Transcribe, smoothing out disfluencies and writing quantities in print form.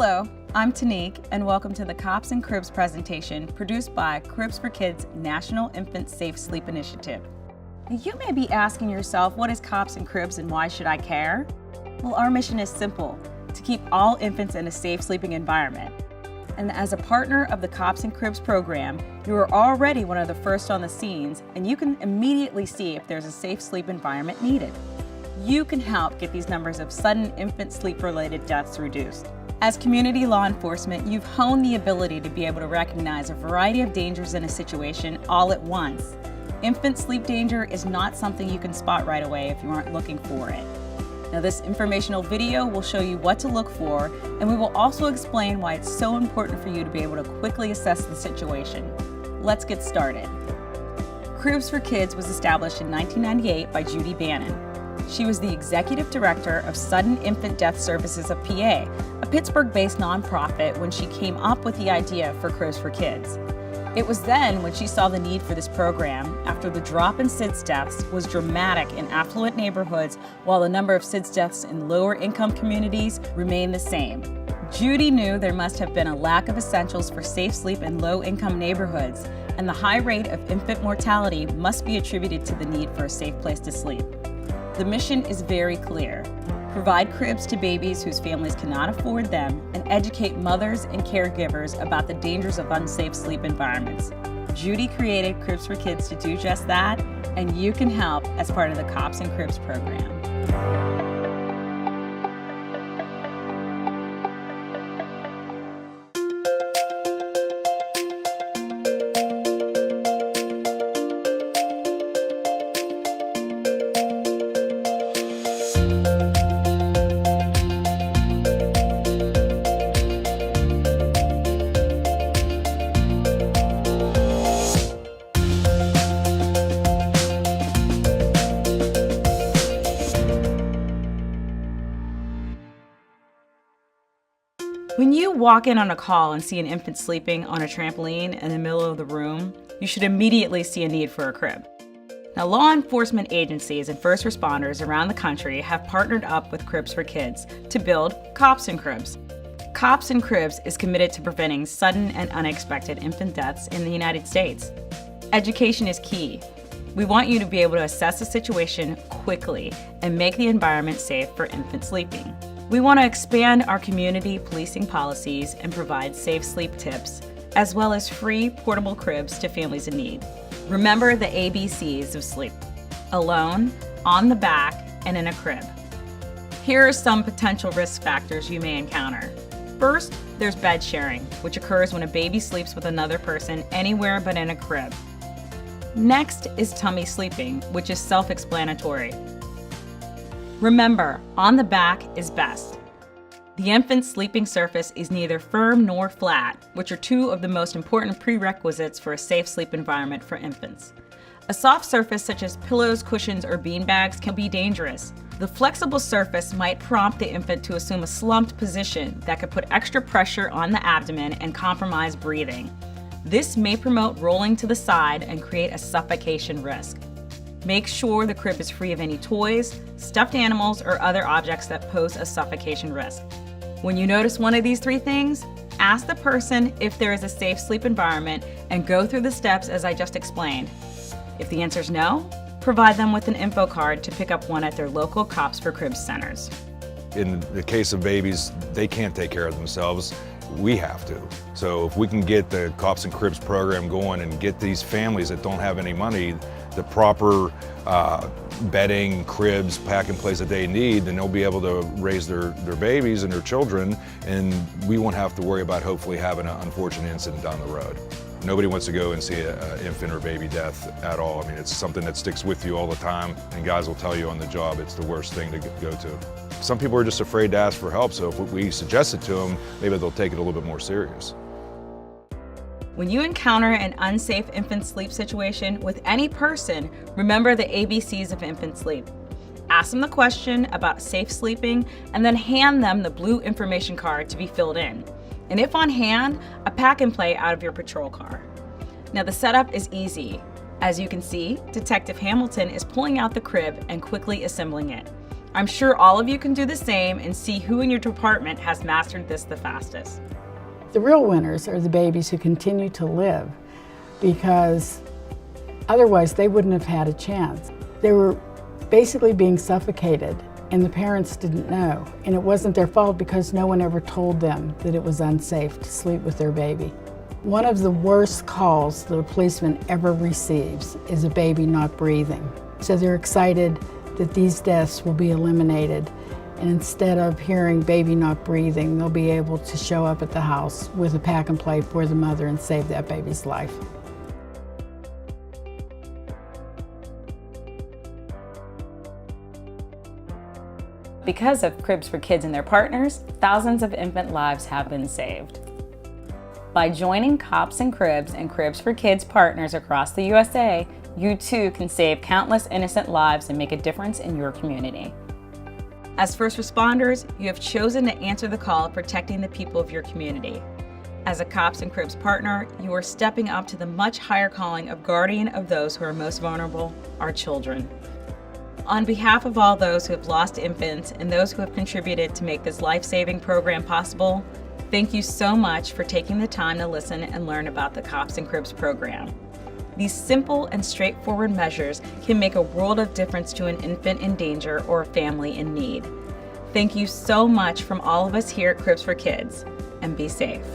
Hello, I'm Tanique, and welcome to the Cops and Cribs presentation produced by Cribs for Kids National Infant Safe Sleep Initiative. You may be asking yourself, what is Cops and Cribs and why should I care? Well, our mission is simple, to keep all infants in a safe sleeping environment. And as a partner of the Cops and Cribs program, you are already one of the first on the scenes, and you can immediately see if there's a safe sleep environment needed. You can help get these numbers of sudden infant sleep-related deaths reduced. As community law enforcement, you've honed the ability to be able to recognize a variety of dangers in a situation all at once. Infant sleep danger is not something you can spot right away if you aren't looking for it. Now, this informational video will show you what to look for, and we will also explain why it's so important for you to be able to quickly assess the situation. Let's get started. Cribs for Kids was established in 1998 by Judy Bannon. She was the Executive Director of Sudden Infant Death Services of PA, a Pittsburgh-based nonprofit, when she came up with the idea for Cribs for Kids. It was then when she saw the need for this program after the drop in SIDS deaths was dramatic in affluent neighborhoods while the number of SIDS deaths in lower income communities remained the same. Judy knew there must have been a lack of essentials for safe sleep in low income neighborhoods, and the high rate of infant mortality must be attributed to the need for a safe place to sleep. The mission is very clear. Provide cribs to babies whose families cannot afford them, and educate mothers and caregivers about the dangers of unsafe sleep environments. Judy created Cribs for Kids to do just that, and you can help as part of the Cops and Cribs program. When you walk in on a call and see an infant sleeping on a trampoline in the middle of the room, you should immediately see a need for a crib. Now, law enforcement agencies and first responders around the country have partnered up with Cribs for Kids to build Cops and Cribs. Cops and Cribs is committed to preventing sudden and unexpected infant deaths in the United States. Education is key. We want you to be able to assess the situation quickly and make the environment safe for infant sleeping. We want to expand our community policing policies and provide safe sleep tips, as well as free portable cribs to families in need. Remember the ABCs of sleep: alone, on the back, and in a crib. Here are some potential risk factors you may encounter. First, there's bed sharing, which occurs when a baby sleeps with another person anywhere but in a crib. Next is tummy sleeping, which is self-explanatory. Remember, on the back is best. The infant's sleeping surface is neither firm nor flat, which are two of the most important prerequisites for a safe sleep environment for infants. A soft surface such as pillows, cushions, or beanbags can be dangerous. The flexible surface might prompt the infant to assume a slumped position that could put extra pressure on the abdomen and compromise breathing. This may promote rolling to the side and create a suffocation risk. Make sure the crib is free of any toys, stuffed animals, or other objects that pose a suffocation risk. When you notice one of these three things, ask the person if there is a safe sleep environment and go through the steps as I just explained. If the answer is no, provide them with an info card to pick up one at their local Cops for Cribs centers. In the case of babies, they can't take care of themselves. We have to. So if we can get the Cops and Cribs program going and get these families that don't have any money the proper bedding, cribs, pack and plays that they need, then they'll be able to raise their babies and their children, and we won't have to worry about hopefully having an unfortunate incident down the road. Nobody wants to go and see an infant or baby death at all. I mean, it's something that sticks with you all the time, and guys will tell you on the job it's the worst thing to go to. Some people are just afraid to ask for help, so if we suggest it to them, maybe they'll take it a little bit more serious. When you encounter an unsafe infant sleep situation with any person, remember the ABCs of infant sleep. Ask them the question about safe sleeping, and then hand them the blue information card to be filled in. And if on hand, a pack and play out of your patrol car. Now, the setup is easy. As you can see, Detective Hamilton is pulling out the crib and quickly assembling it. I'm sure all of you can do the same and see who in your department has mastered this the fastest. The real winners are the babies who continue to live, because otherwise they wouldn't have had a chance. They were basically being suffocated, and the parents didn't know. And it wasn't their fault because no one ever told them that it was unsafe to sleep with their baby. One of the worst calls that a policeman ever receives is a baby not breathing. So they're excited that these deaths will be eliminated. And instead of hearing baby not breathing, they'll be able to show up at the house with a pack and play for the mother and save that baby's life. Because of Cribs for Kids and their partners, thousands of infant lives have been saved. By joining Cops and Cribs for Kids partners across the USA, you too can save countless innocent lives and make a difference in your community. As first responders, you have chosen to answer the call of protecting the people of your community. As a Cops and Cribs partner, you are stepping up to the much higher calling of guardian of those who are most vulnerable, our children. On behalf of all those who have lost infants and those who have contributed to make this life-saving program possible, thank you so much for taking the time to listen and learn about the Cops and Cribs program. These simple and straightforward measures can make a world of difference to an infant in danger or a family in need. Thank you so much from all of us here at Cribs for Kids, and be safe.